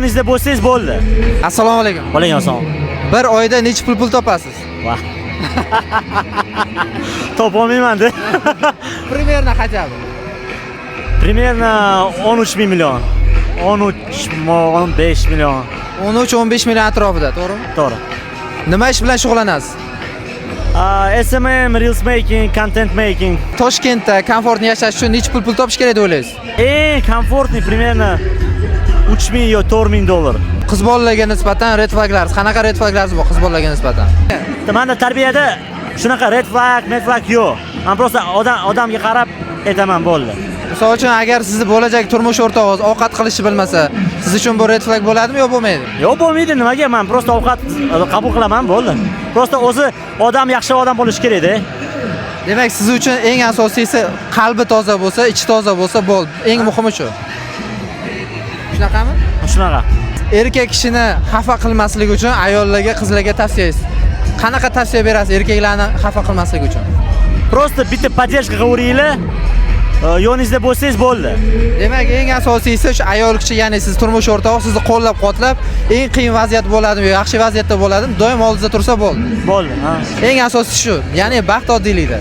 Sizda bo'lsangiz bo'ldi. Assalomu alaykum. Alaykum assalom. Bir oyda necha pul topasiz? Vah. Topolmayman-da. Примерно хотя бы. Примерно 13 million. 15 million. 13-15 million atrofida, to'g'rimi? To'g'ri. Nima ish bilan shug'ullanasiz? SMM, reels making, content making. Toshkentda komfortni yashash uchun necha pul topish kerak deb o'ylaysiz? Komfortni примерно 3000 yo 4000 dollar. Qiz bolalarga nisbatan red flaglarsiz. Qanaqa red flaglarsiz bor qiz bolalarga nisbatan? Menda tarbiyada shunaqa red flag yo'q. Men просто odamga qarab aytaman bo'ldi. Misol uchun agar sizni bo'lajak turmush o'rtog'ingiz ovqat qilishni bilmasa, siz uchun bu red flag bo'ladimi yo bo'lmaydi? Yo'q, bo'lmaydi. Nimaga? Men просто ovqat qabul qilaman, bo'ldi. Просто o'zi odam yaxshi odam bo'lishi kerak-da. Demak, siz uchun eng asosiysi qalbi toza bo'lsa, ichi toza bo'lsa bo'ldi. Eng muhimi shu. Shunaqami? Shunaqa. Erkak kishini xafa qilmaslik uchun ayollarga, qizlarga tavsiyangiz. Qanaqa tavsiya berasiz erkaklarni xafa qilmaslik uchun? Просто bitta поддержка qilaveringlar. Yoningizda bo'lsangiz bo'ldi. Demak, eng asosiysi shu ayol kishi, ya'ni siz turmush o'rtog'i sizni qo'llab-quvvatlab, eng qiyin vaziyat bo'ladimi yo yaxshi vaziyatda bo'ladimi, doim oldingizda tursa bo'ldi. Bo'ldi, ha. Eng asosiysi shu, ya'ni baxt oddiylikda.